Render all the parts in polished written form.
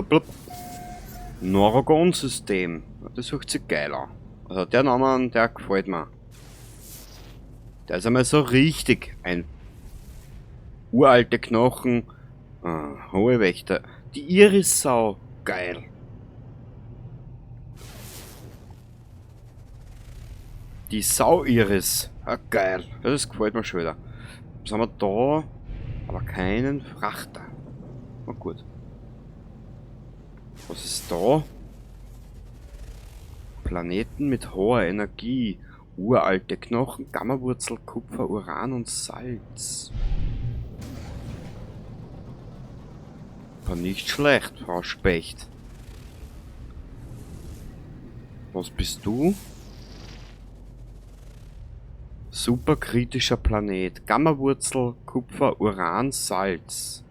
Blub. Neurogon-System. Das hört sich geil an. Also der Name, der gefällt mir. Der ist einmal so richtig ein uralte Knochen. Hohe Wächter. Die Iris-Sau. Geil. Die Sau-Iris. Geil. Das gefällt mir schon wieder. Was haben wir da? Aber keinen Frachter. Na gut. Was ist da? Planeten mit hoher Energie. Uralte Knochen, Gammawurzel, Kupfer, Uran und Salz. War nicht schlecht, Frau Specht. Was bist du? Superkritischer Planet. Gammawurzel, Kupfer, Uran, Salz.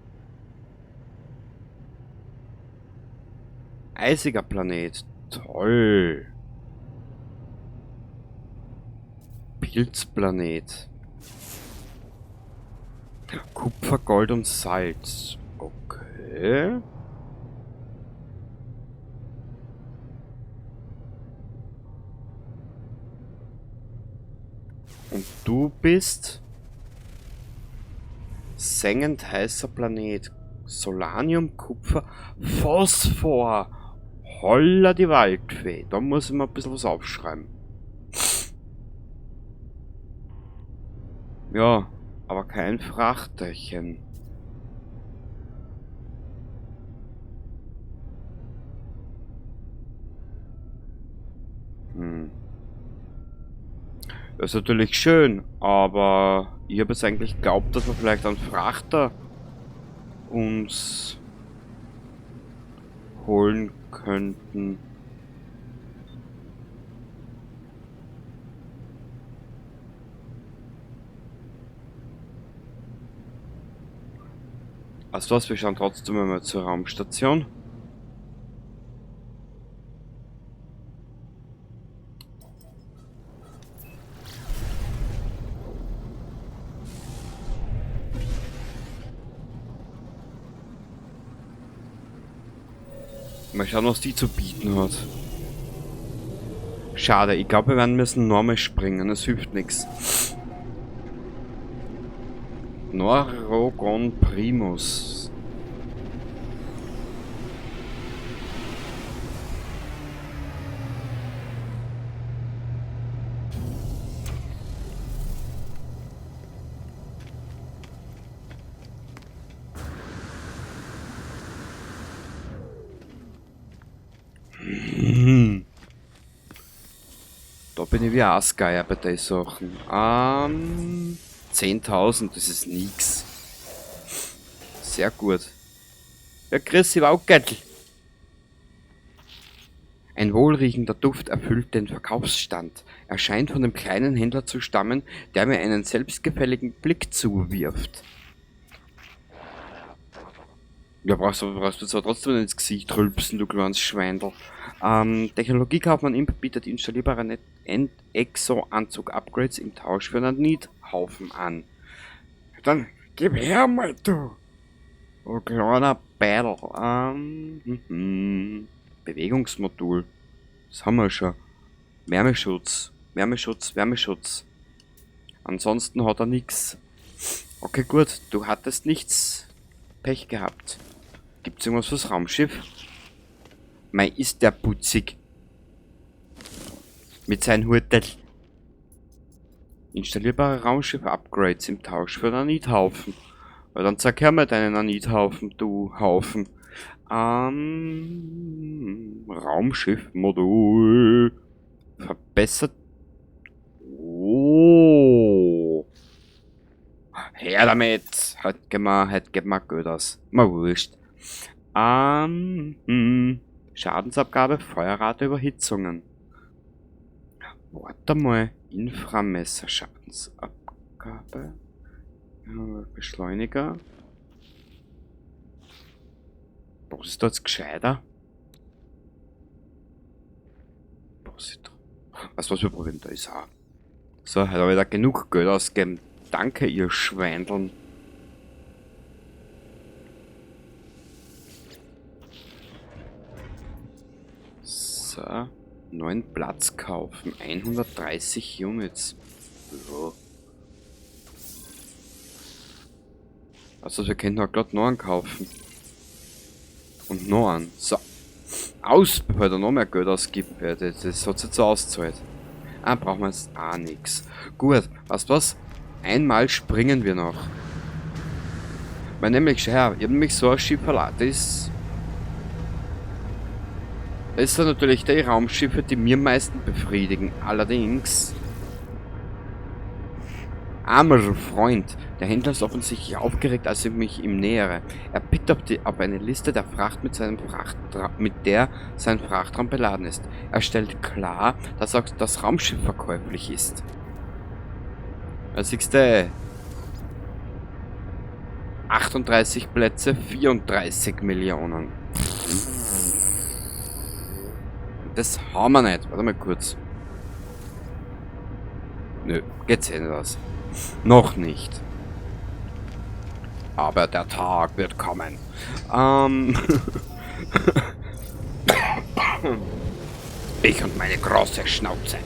Eisiger Planet. Toll. Pilzplanet. Kupfer, Gold und Salz. Okay. Und du bist sengend heißer Planet. Solanium, Kupfer, Phosphor. Holla die Waldfee. Da muss ich mal ein bisschen was aufschreiben. Ja, aber kein Frachterchen. Das ist natürlich schön, aber ich habe jetzt eigentlich geglaubt, dass wir vielleicht einen Frachter uns holen könnten. Also was, wir schauen trotzdem einmal zur Raumstation. Mal schauen, was die zu bieten hat. Schade, ich glaube, wir werden müssen normal springen, es hilft nichts. Neurogon Primus. Da bin ich wie Aasgeier bei den Sachen. 10.000, das ist nix. Sehr gut. Ja, grüß Sie, Waukertl. Ein wohlriechender Duft erfüllt den Verkaufsstand. Er scheint von dem kleinen Händler zu stammen, der mir einen selbstgefälligen Blick zuwirft. Ja, brauchst du zwar trotzdem ins Gesicht rülpsen, du kleines Schweindel. Technologiekaufmann Imp bietet installierbare Exo-Anzug-Upgrades im Tausch für einen Need-Haufen an. Dann gib her mal, du! Oh, kleiner Battle. Bewegungsmodul. Das haben wir schon. Wärmeschutz. Wärmeschutz. Ansonsten hat er nix. Okay, gut. Du hattest nichts. Pech gehabt. Gibt's irgendwas fürs Raumschiff? Mei, ist der putzig. Mit seinen Hurtel. Installierbare Raumschiff-Upgrades im Tausch für einen Anithaufen. Weil dann sag her mal deinen Anithaufen, du Haufen. Raumschiff-Modul. Verbessert. Oh. Her damit! Heute geben wir Geld aus. Mal wurscht. Schadensabgabe, Feuerrate, Überhitzungen. Warte mal. Inframesser, Schadensabgabe. Beschleuniger. Was ist da jetzt gescheiter? Was wir probieren, da ist auch. So, heute habe ich da genug Geld ausgegeben. Danke, ihr Schweindeln. So. Neuen Platz kaufen. 130 Units. Ja. Also wir können auch gerade noch einen kaufen. Und noch einen. So. Aus, bevor er noch mehr Geld ausgibt. Ja, das hat sich jetzt ausgezahlt. Ah, brauchen wir jetzt auch nichts. Gut, weißt du was? Einmal springen wir noch. Weil nämlich, schau her, ich habe nämlich so ein Schiff verladen. Das sind natürlich die Raumschiffe, die mir am meisten befriedigen. Allerdings... Armer Freund, der Händler ist offensichtlich aufgeregt, als ich mich ihm nähere. Er bittet ob eine Liste der Fracht mit der sein Frachtraum beladen ist. Er stellt klar, dass auch das Raumschiff verkäuflich ist. Da siehst du, 38 Plätze, 34 Millionen. Das haben wir nicht. Warte mal kurz. Nö, geht's eh nicht aus. Noch nicht. Aber der Tag wird kommen. Ich und meine große Schnauze.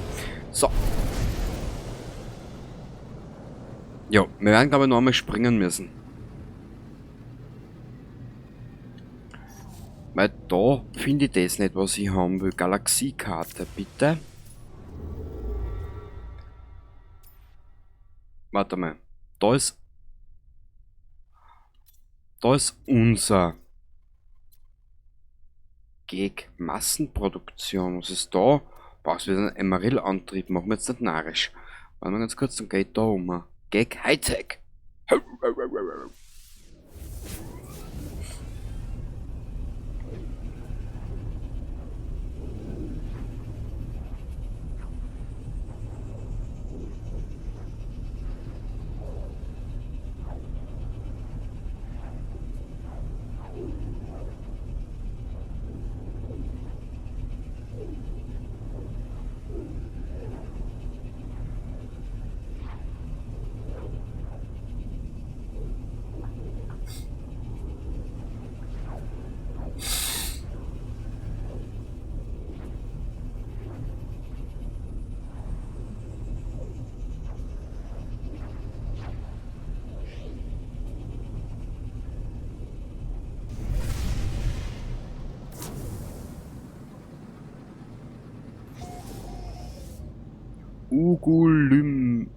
So. Jo, wir werden glaube ich noch einmal springen müssen. Weil da finde ich das nicht, was ich haben will. Galaxiekarte, bitte. Warte mal. Da ist unser Geg Massenproduktion. Was ist da? Brauchst du wieder einen Emeril-Antrieb? Machen wir jetzt nicht narrisch. Warte mal ganz kurz, dann geht da um. Geg Hightech.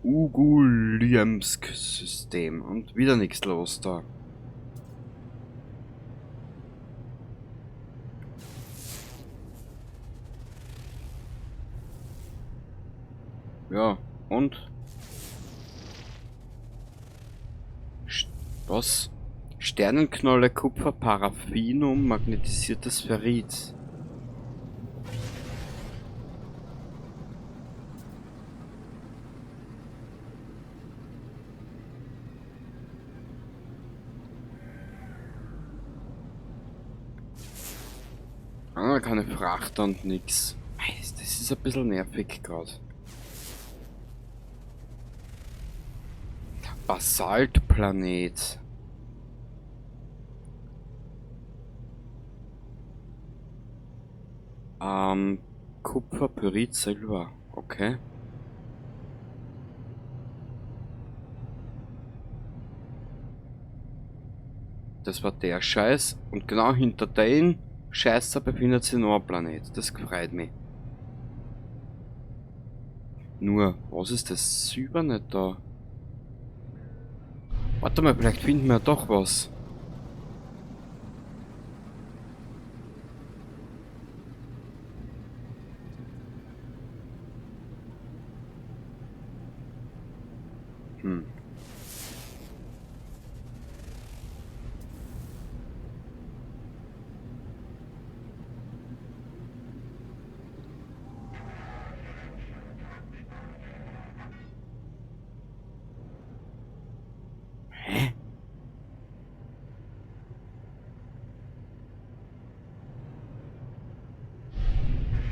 Ugulyemsk-System. Und wieder nichts los da. Ja, und? Was? Sternenknolle, Kupfer, Paraffinum, magnetisiertes Ferrit. Ah, keine Frachter und nix. Das ist ein bisschen nervig gerade. Basaltplanet. Kupfer, Pyrit, Silber. Okay. Das war der Scheiß. Und genau hinter den Scheißer befindet sich noch ein Planet. Das freut mich. Nur, was ist das Silberne da? Warte mal, vielleicht finden wir doch was. Hm. Hä?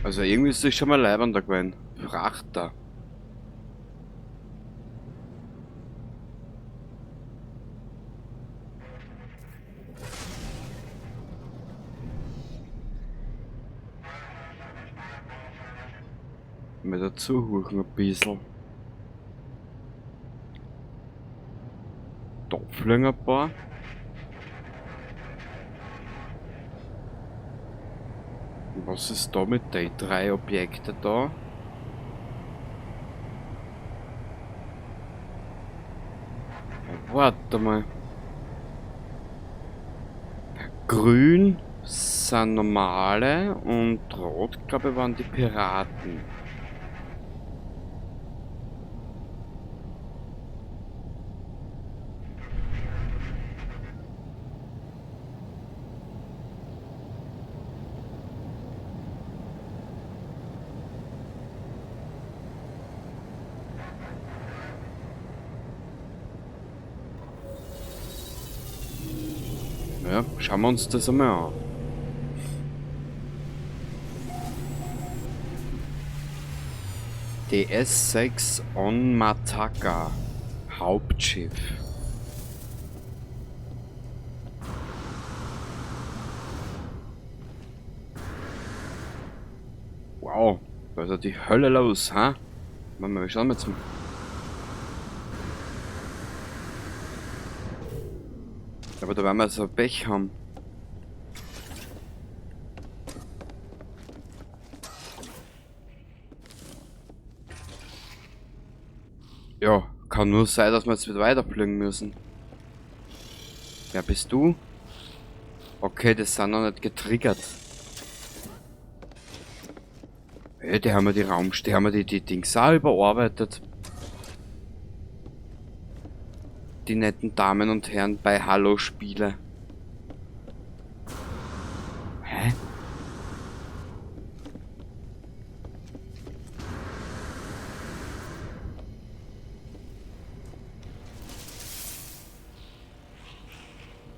Also irgendwie ist das schon mal leibender gewesen. Frachter. Mal dazu huchen ein bisschen. Topflingen ein paar. Was ist da mit den 3 Objekten da? Warte mal. Grün sind normale und rot, glaube ich, waren die Piraten. Ja, schauen wir uns das einmal an. DS6 On Mataka, Hauptschiff. Wow, da ist ja die Hölle los, ha? Wir schauen mal zum... Aber da werden wir so Pech haben. Ja, kann nur sein, dass wir jetzt wieder weiterfliegen müssen. Wer bist du? Okay, das sind noch nicht getriggert. Hey, die haben wir die Dings auch überarbeitet. Die netten Damen und Herren bei Hallo Spiele. Hä?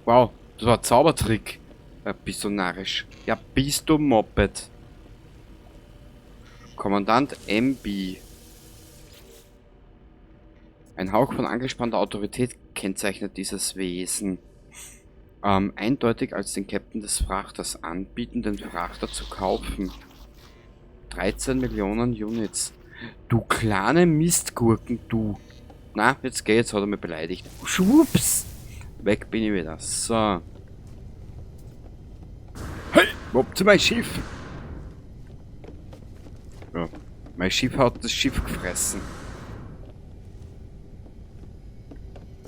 Wow, das war ein Zaubertrick. Bist du narrisch? Ja, bist du Moped? Kommandant MB. Ein Hauch von angespannter Autorität kennzeichnet dieses Wesen. Eindeutig als den Captain des Frachters anbieten, den Frachter zu kaufen. 13 Millionen Units. Du kleine Mistgurken, du. Na, jetzt geh, jetzt hat er mich beleidigt. Schwupps! Weg bin ich wieder. So. Hey, wo zu mein Schiff? Ja, mein Schiff hat das Schiff gefressen.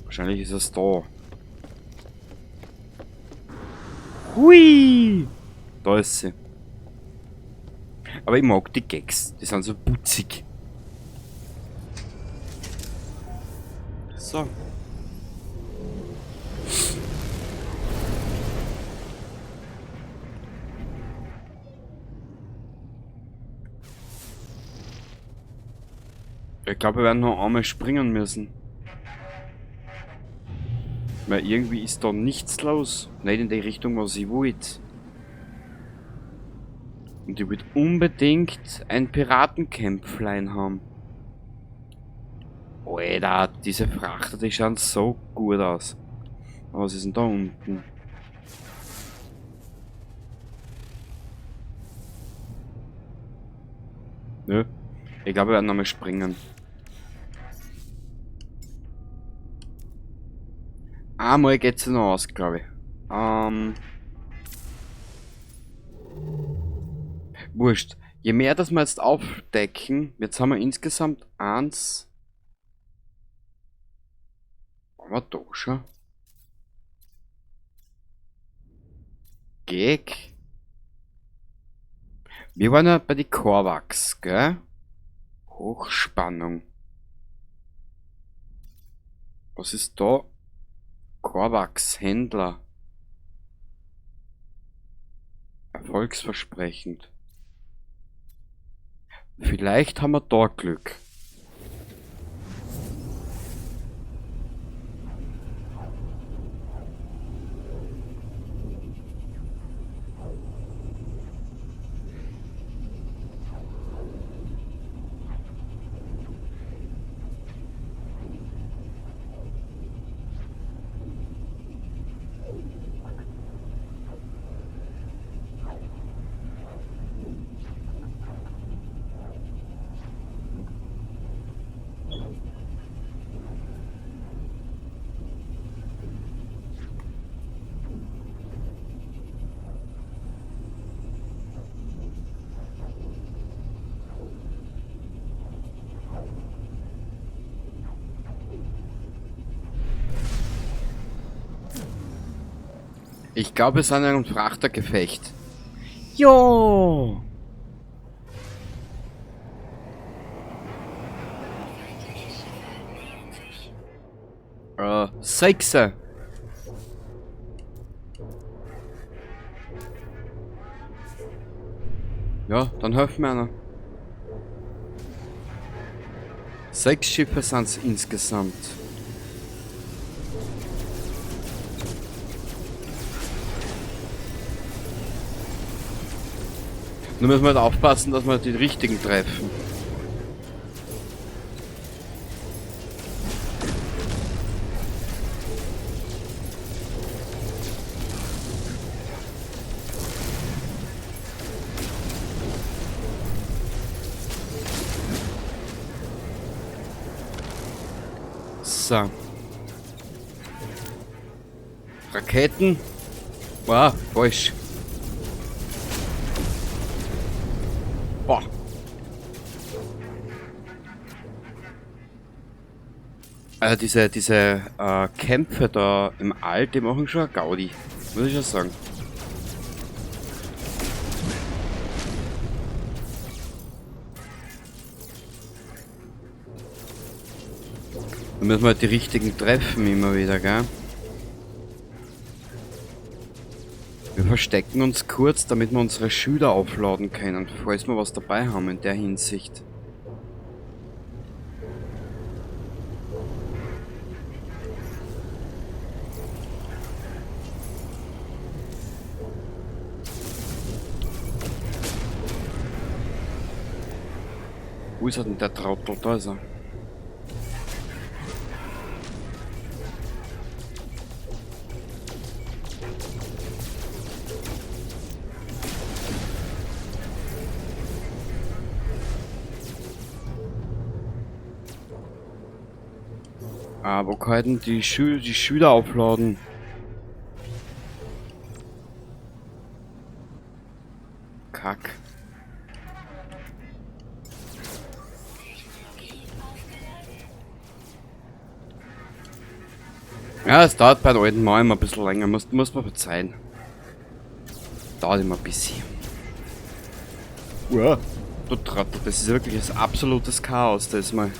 Wahrscheinlich ist es da. Hui! Da ist sie. Aber ich mag die Gags, die sind so putzig. So. Ich glaube, wir werden noch einmal springen müssen. Weil irgendwie ist da nichts los. Nicht in die Richtung, was ich wollte. Und ich will unbedingt ein Piratenkämpflein haben. Alter, diese Frachter, die schauen so gut aus. Aber was ist denn da unten? Nö. Ich glaube, wir werden nochmal springen. Einmal geht's noch aus, glaube ich. Wurscht. Je mehr das wir jetzt aufdecken, jetzt haben wir insgesamt eins. Waren wir da schon? Geg. Wir waren ja bei die Korvax, gell? Hochspannung. Was ist da? Korvax, Händler. Erfolgsversprechend. Vielleicht haben wir da Glück. Ich glaube, es ist ein Frachtergefecht. Jo! Sechse. Ja, dann helfen wir einer. 6 Schiffe sind es insgesamt. Nur müssen wir halt aufpassen, dass wir die richtigen treffen. So. Raketen. Wow, falsch. Boah. Also diese Kämpfe da im All, die machen schon eine Gaudi. Muss ich schon sagen. Da müssen wir halt die richtigen treffen immer wieder, gell? Wir verstecken uns kurz, damit wir unsere Schüler aufladen können, falls wir was dabei haben in der Hinsicht. Wo ist er denn, der Trottel? Da ist er. Ah, wo kann ich denn die Schüler aufladen? Kack. Ja, es dauert bei den alten Mann immer ein bisschen länger, muss man verzeihen. Dauert immer ein bisschen. Ja. Du Trottel, das ist wirklich ein absolutes Chaos, das mal.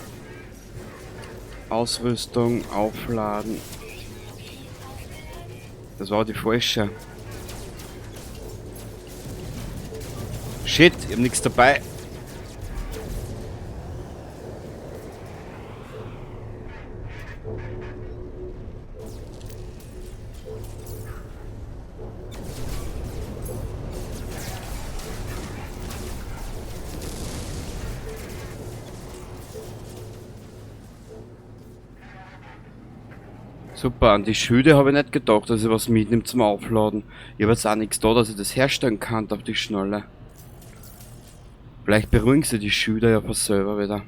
Ausrüstung, aufladen. Das war die falsche. Shit, ich hab nichts dabei. Super, an die Schilde habe ich nicht gedacht, dass ich was mitnehme zum Aufladen. Ich habe jetzt auch nichts da, dass ich das herstellen kann auf die Schnelle. Vielleicht beruhigen sie die Schilder ja von selber wieder.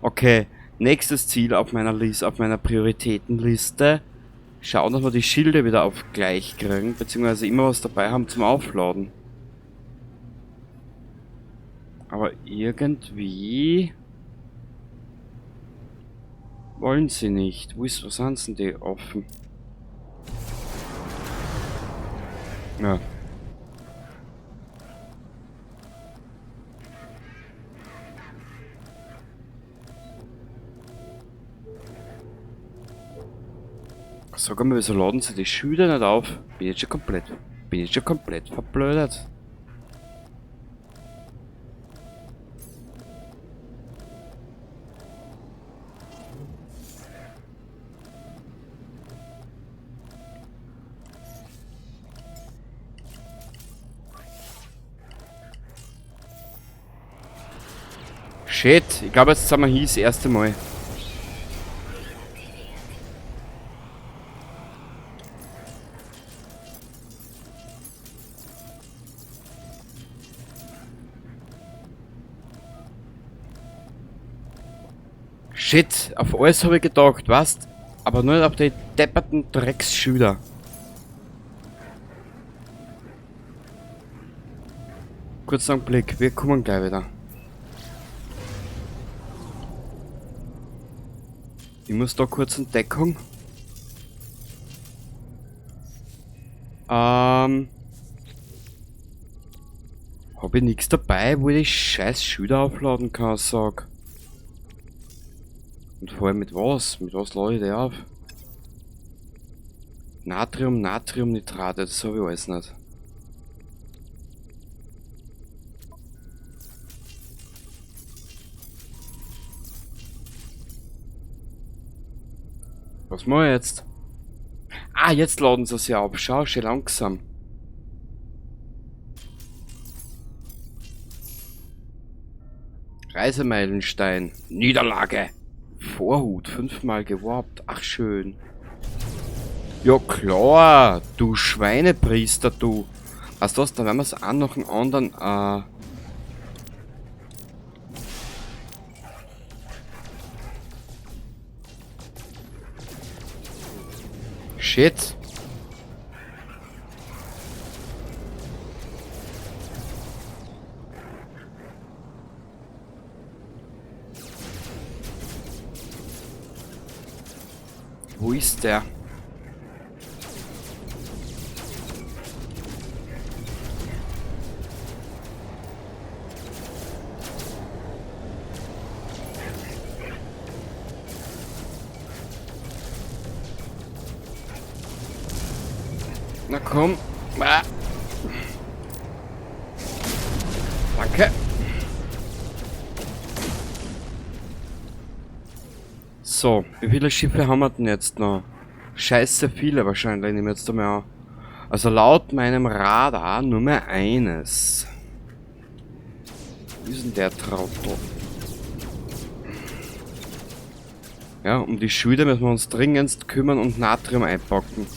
Okay, nächstes Ziel auf meiner Liste, auf meiner Prioritätenliste. Schauen, dass wir die Schilde wieder auf gleich kriegen, beziehungsweise immer was dabei haben zum Aufladen. Aber irgendwie wollen sie nicht. Wo sind denn die offen? Ja. Sag mal, wieso laden sie die Schüler nicht auf? Bin jetzt schon komplett verblödet. Shit, ich glaube jetzt sind wir hier das erste Mal. Shit, auf alles habe ich gedacht, weißt? Aber nur auf die depperten Drecksschüler. Kurzen Blick, wir kommen gleich wieder. Ich muss da kurz in Deckung. Habe ich nichts dabei, wo ich scheiß Schilder aufladen kann, sag. Und vor allem mit was? Mit was lade ich die auf? Natrium, Natriumnitrate, das habe ich alles nicht. Was mache ich jetzt? Ah, jetzt laden sie sich auf. Schau, schön langsam. Reisemeilenstein. Niederlage. Vorhut. 5-mal gewarbt. Ach, schön. Ja, klar. Du Schweinepriester, du. Weißt du was, da werden wir es auch noch einen anderen, Shit. Wo ist der? Na komm. Ah. Danke. So, wie viele Schiffe haben wir denn jetzt noch? Scheiße viele wahrscheinlich, nehme ich jetzt einmal an. Also laut meinem Radar nur mehr eines. Wie ist denn der Trottel? Ja, um die Schilde müssen wir uns dringendst kümmern und Natrium einpacken.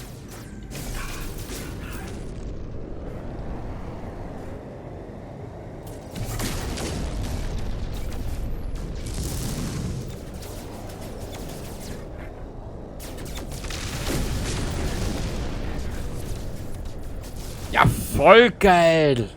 Ja, voll geil!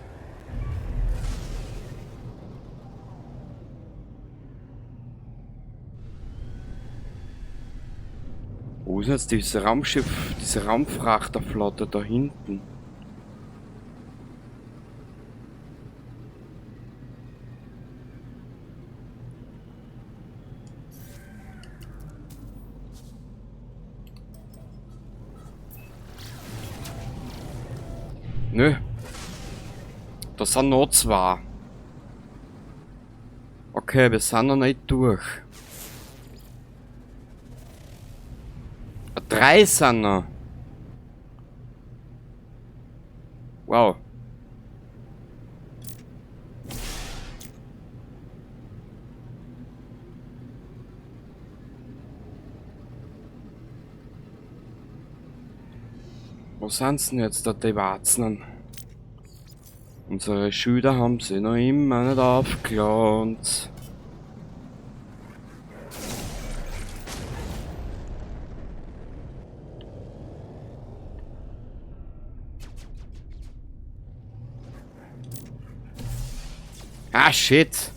Wo ist jetzt dieses Raumschiff, diese Raumfrachterflotte da hinten? Nö. Da sind noch 2. Okay, wir sind noch nicht durch. 3 sind noch. Wow. Wo sind denn jetzt da die Warzen? Unsere Schüler haben sie noch immer nicht aufgeladen. Ah, shit.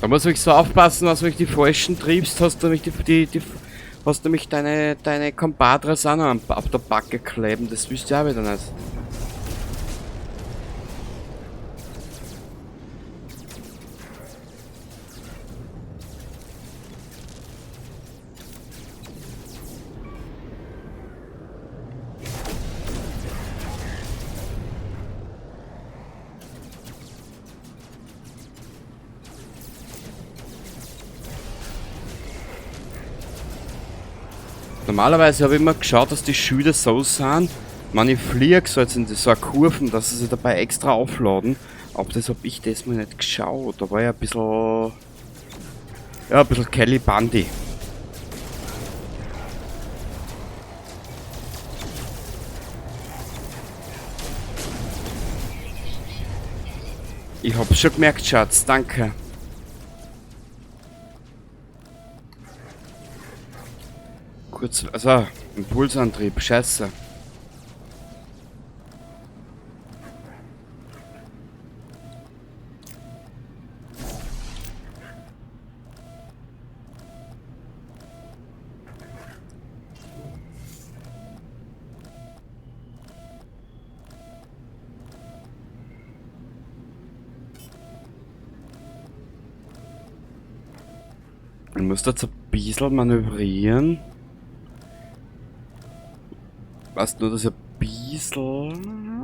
Da muss ich so aufpassen, dass du mich die falschen triebst, hast du mich hast du mich deine Compadres auch noch auf der Backe kleben, das willst du ja wieder nicht. Normalerweise habe ich immer geschaut, dass die Schilder so sind, wenn ich fliege, so jetzt in so eine Kurven, dass sie sich dabei extra aufladen. Aber das habe ich diesmal nicht geschaut. Da war ja ein bisschen... Ja, ein bisschen Kelly Bundy. Ich hab's schon gemerkt, Schatz, danke. Kurz, also, Impulsantrieb, scheiße. Ich muss jetzt ein bisschen manövrieren. Weißt nur, dass ich ein bisschen...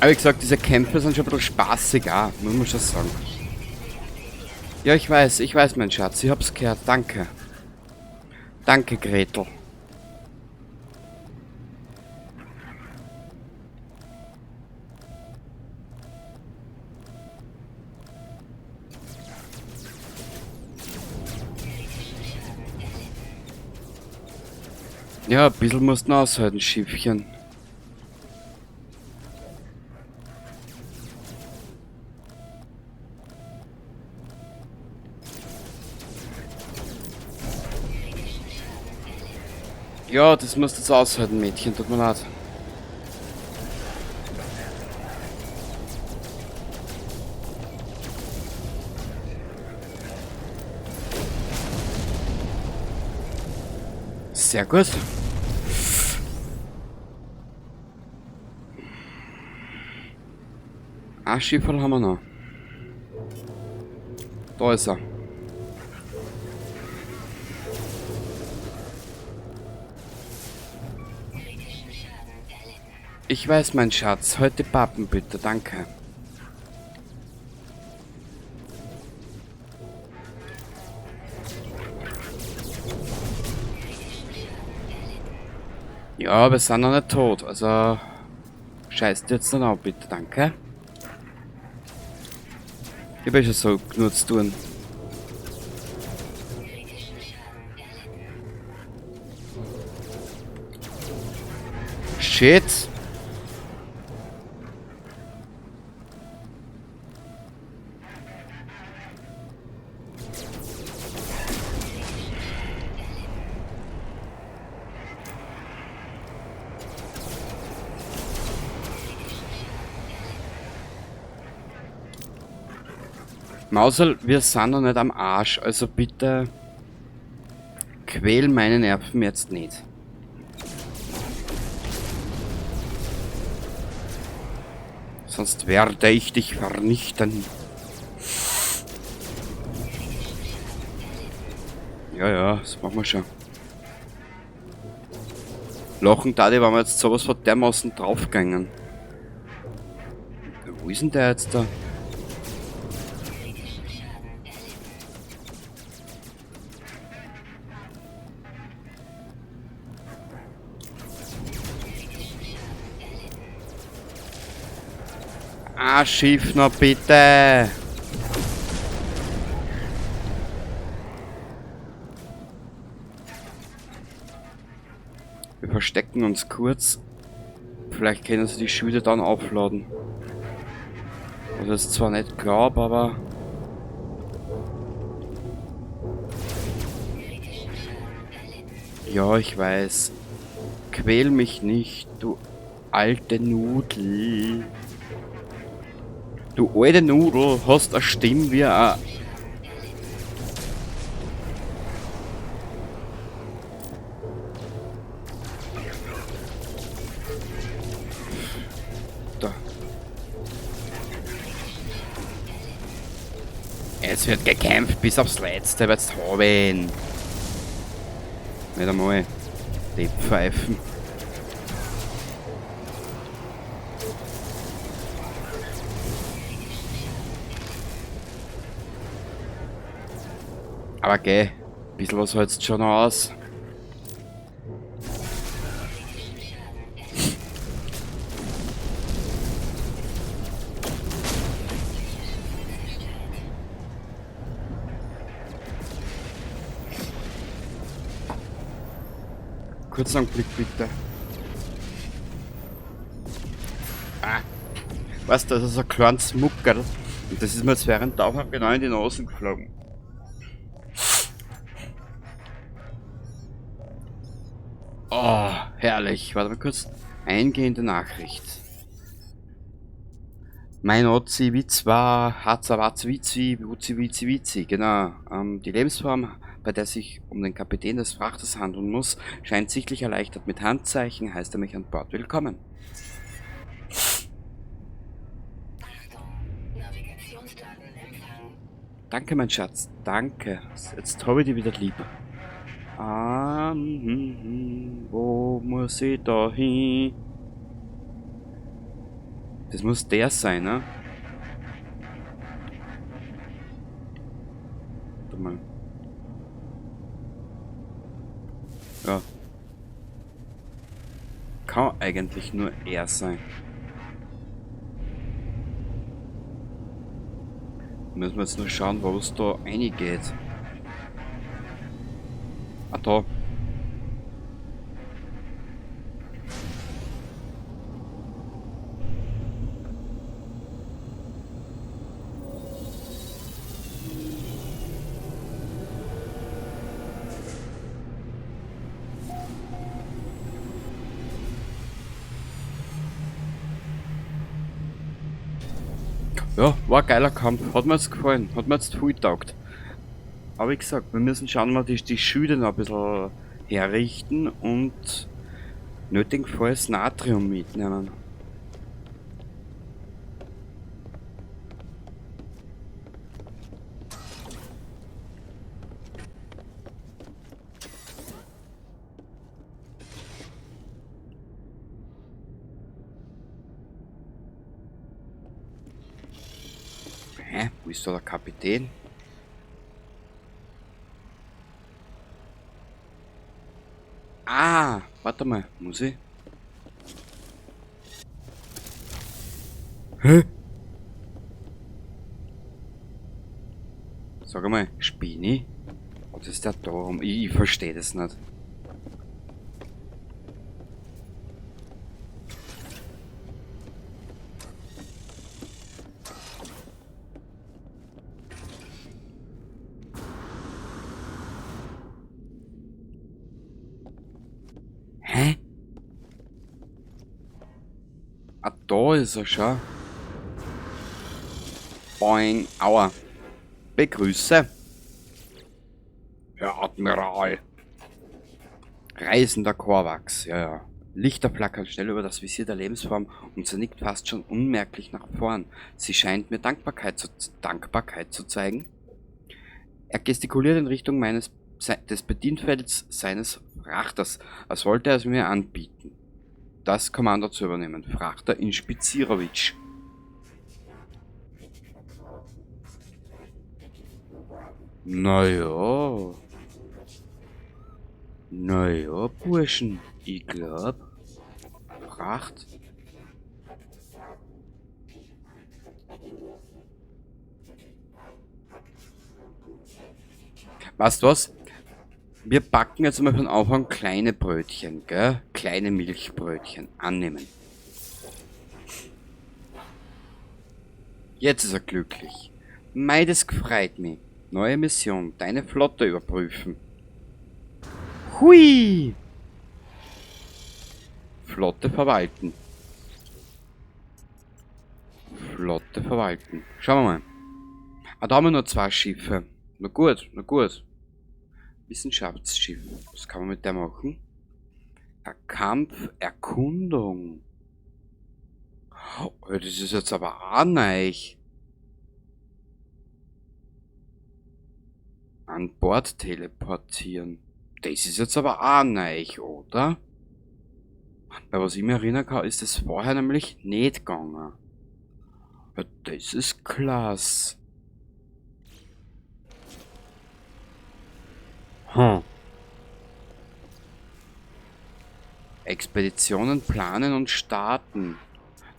Aber wie gesagt, diese Kämpfe sind schon ein bisschen spaßig auch, muss man schon sagen. Ja, ich weiß, mein Schatz, ich hab's gehört, danke. Danke, Gretel. Ja, ein bisschen musst du aushalten, Schiffchen. Ja, das musst du jetzt aushalten, Mädchen, tut mir leid. Sehr gut. Ein Schifferl haben wir noch. Da ist er. Ich weiß, mein Schatz. Heute Pappen bitte, danke. Ja, wir sind noch nicht tot, also... Scheißt jetzt dann auch bitte, danke. Ich hab schon so genug zu tun. Shit! Mausel, wir sind noch nicht am Arsch, also bitte quäl meine Nerven jetzt nicht. Sonst werde ich dich vernichten. Ja, ja, das machen wir schon. Lachen da, die waren wir jetzt sowas von dermaßen draufgegangen. Wo ist denn der jetzt da? Ah, Schiff noch bitte! Wir verstecken uns kurz. Vielleicht können sie die Schilde dann aufladen. Was ich jetzt zwar nicht glaube, aber... Ja, ich weiß. Quäl mich nicht, du alte Nudel. Du alte Nudel, hast eine Stimme wie ein... Da. Jetzt wird gekämpft bis aufs Letzte, wird's haben. Nicht einmal. Die Pfeifen. Aber geh, ein bisschen was hältst schon noch aus. Kurzen Augenblick bitte. Ah, weißt du, das ist ein kleines Muckerl. Und das ist mir jetzt während der Aufnahme genau in die Nase geflogen. Oh, herrlich. Warte mal kurz. Eingehende Nachricht. Mein Ozi Witzwa, Hatza Witzi, Wuzi Wizi Wizi, genau. Die Lebensform, bei der sich um den Kapitän des Frachters handeln muss, scheint sichtlich erleichtert. Mit Handzeichen heißt er mich an Bord willkommen. Danke, mein Schatz, danke. Jetzt habe ich dich wieder lieb. Wo muss ich da hin? Das muss der sein, ne? Warte mal. Ja. Kann eigentlich nur er sein. Müssen wir jetzt nur schauen, wo es da reingeht. Ah, da. Ja, war ein geiler Kampf. Hat mir jetzt gefallen. Hat mir jetzt viel getaugt. Aber wie gesagt, wir müssen schauen, mal die Schilde noch ein bisschen herrichten und nötigenfalls Natrium mitnehmen. Hä? Wo ist da der Kapitän? Ah, warte mal, muss ich? Hä? Sag mal, Spini? Was ist der da rum? Ich verstehe das nicht. Hä? Ah, da ist er schon. Boing, aua. Begrüße. Herr Admiral. Reisender Korvax, ja, ja. Lichter flackern schnell über das Visier der Lebensform und sie nickt fast schon unmerklich nach vorn. Sie scheint mir Dankbarkeit zu zeigen. Er gestikuliert in Richtung des Bedienfelds seines Frachters, als wollte er es mir anbieten, das Kommando zu übernehmen. Frachter Inspizierowitsch. Naja. Naja, Burschen, ich glaub. Fracht. Weißt du was? Wir backen jetzt mal von Anfang kleine Brötchen, gell? Kleine Milchbrötchen. Annehmen. Jetzt ist er glücklich. Mei, das gefreut mich. Neue Mission. Deine Flotte überprüfen. Hui! Flotte verwalten. Flotte verwalten. Schauen wir mal. Ah, da haben wir nur 2 Schiffe. Na gut, na gut. Wissenschaftsschiff. Was kann man mit der machen? Der Kampf, Erkundung. Oh, das ist jetzt aber auch neu. An Bord teleportieren. Das ist jetzt aber auch neu, oder? Bei was ich mich erinnern kann, ist das vorher nämlich nicht gegangen. Ja, das ist klasse. Expeditionen planen und starten.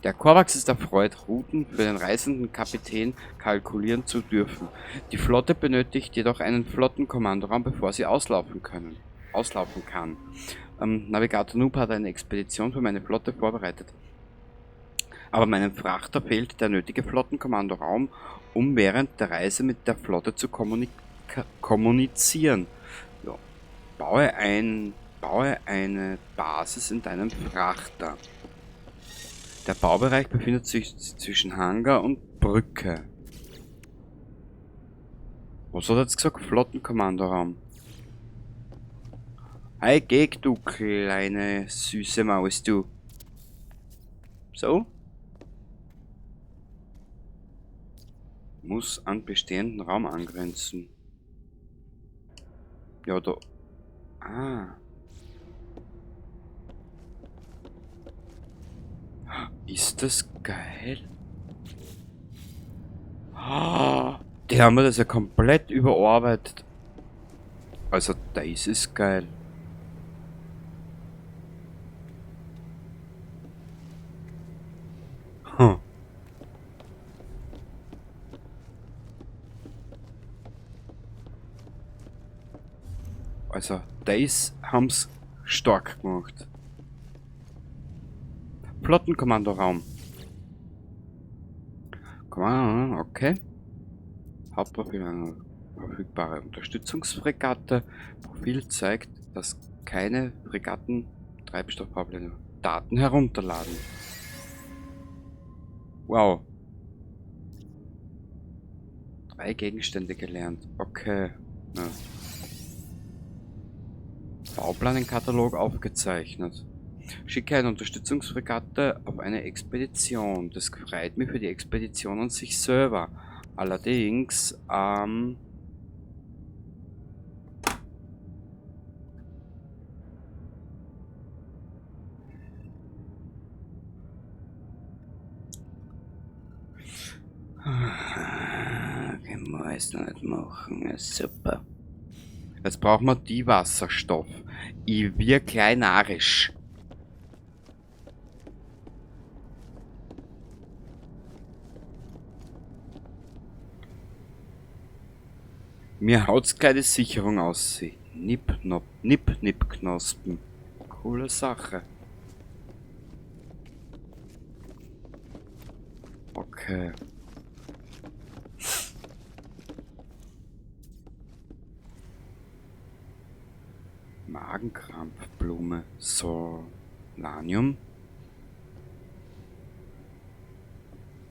Der Korvax ist erfreut, Routen für den reisenden Kapitän kalkulieren zu dürfen. Die Flotte benötigt jedoch einen Flottenkommandoraum, bevor sie auslaufen kann. Navigator Noob hat eine Expedition für meine Flotte vorbereitet. Aber meinem Frachter fehlt der nötige Flottenkommandoraum, um während der Reise mit der Flotte zu kommunizieren. Ja, baue ein Baue eine Basis in deinem Frachter. Der Baubereich befindet sich zwischen Hangar und Brücke. Was hat er jetzt gesagt? Flottenkommandoraum. Hey, geh, du kleine süße Maus, du. So? Muss an bestehenden Raum angrenzen. Ja, da. Ah. Ist das geil? Ah, die haben das ja komplett überarbeitet. Also, das ist geil. Hm. Also, das haben's stark gemacht. Flottenkommandoraum. Okay. Hauptprofil, verfügbare Unterstützungsfregatte. Profil zeigt, dass keine Fregatten Treibstoffprobleme Daten herunterladen. Wow. 3 Gegenstände gelernt. Okay. Ja. Bauplanenkatalog aufgezeichnet. Schicke eine Unterstützungsfregatte auf eine Expedition. Das freut mich für die Expedition an sich selber. Allerdings, können wir es noch nicht machen. Ja, super. Jetzt brauchen wir die Wasserstoff. Ich wir kleinarisch. Mir haut's gleich die Sicherung aus. Nip-Nip-Knospen. Coole Sache. Okay. Magenkrampfblume. Solanium.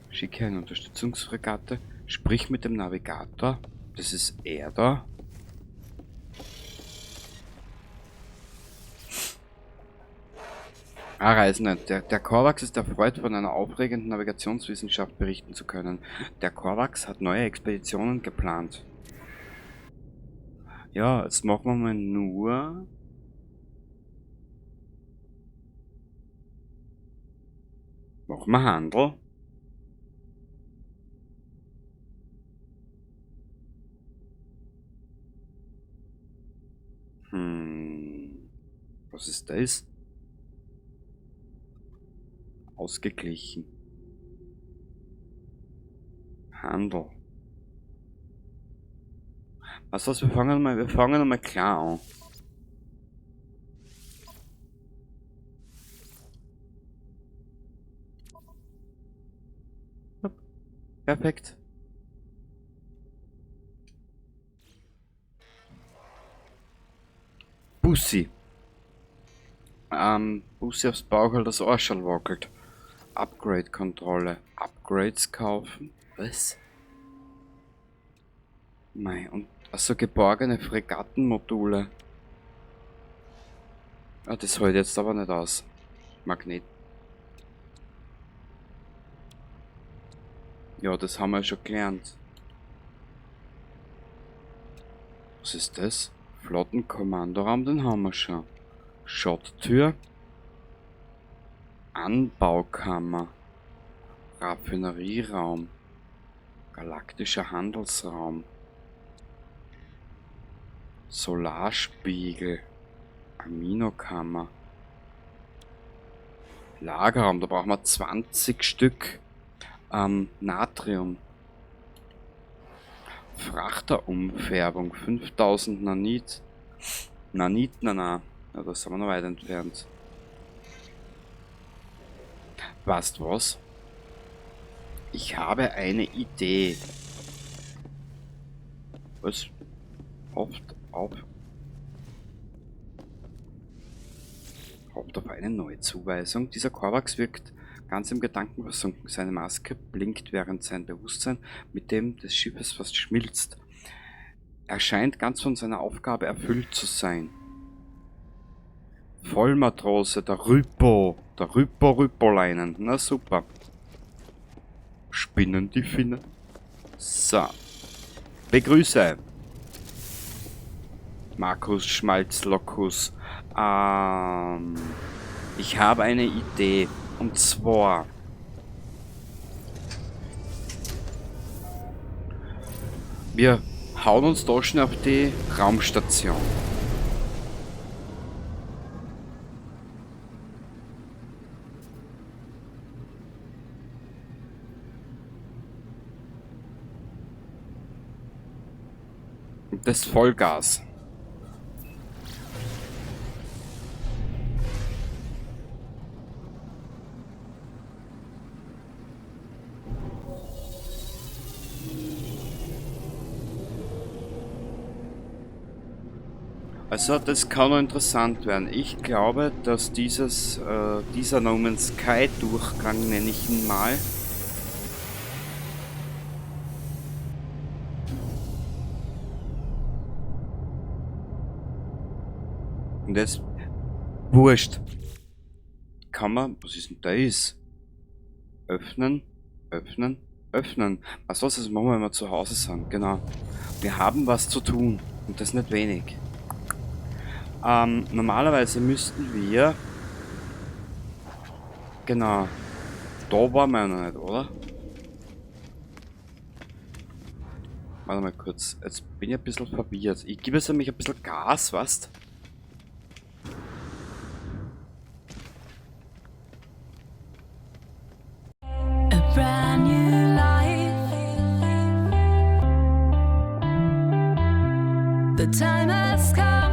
Schicke eine Unterstützungsfregatte. Sprich mit dem Navigator. Das ist er da. Reisende. Der Korvax ist erfreut, von einer aufregenden Navigationswissenschaft berichten zu können. Der Korvax hat neue Expeditionen geplant. Ja, jetzt machen wir mal nur... Machen wir Handel. Was ist das? Ausgeglichen. Handel. Was wir fangen mal klar an. Perfekt. Bussi. Bussi aufs Bauch, das Arschel wackelt. Upgrade-Kontrolle. Upgrades kaufen. Was? Mei, und also geborgene Fregattenmodule. Ah, das hält jetzt aber nicht aus. Magnet. Ja, das haben wir schon gelernt. Was ist das? Flottenkommandoraum, den haben wir schon. Schotttür. Anbaukammer. Raffinerieraum. Galaktischer Handelsraum. Solarspiegel. Aminokammer. Lagerraum, da brauchen wir 20 Stück. Natrium. Frachterumfärbung. 5000 Nanit. Ja, da sind wir noch weit entfernt. Weißt was? Ich habe eine Idee. Was? Auf. Haupt auf eine neue Zuweisung. Dieser Korvax wirkt ganz im Gedanken versunken. Seine Maske blinkt, während sein Bewusstsein mit dem des Schiffes fast schmilzt. Er scheint ganz von seiner Aufgabe erfüllt zu sein. Vollmatrose, der Rüppo-Rüppoleinen. Na super. Spinnen die Finnen? So. Begrüße. Markus Schmalzlockus. Ich habe eine Idee. Und zwar... Wir hauen uns da schon auf die Raumstation. Und das Vollgas. Also das kann noch interessant werden. Ich glaube, dass dieser No Man's Sky Durchgang, nenne ich ihn mal, und das wurscht. Kann man, was ist denn das? Öffnen, öffnen, öffnen. Was das machen wir, wenn wir zu Hause sind, genau. Wir haben was zu tun und das nicht wenig. Normalerweise müssten wir... Genau. Da waren wir ja noch nicht, oder? Warte mal kurz. Jetzt bin ich ein bisschen verwirrt. Ich gebe jetzt nämlich ein bisschen Gas, was? A brand new life. The time has come.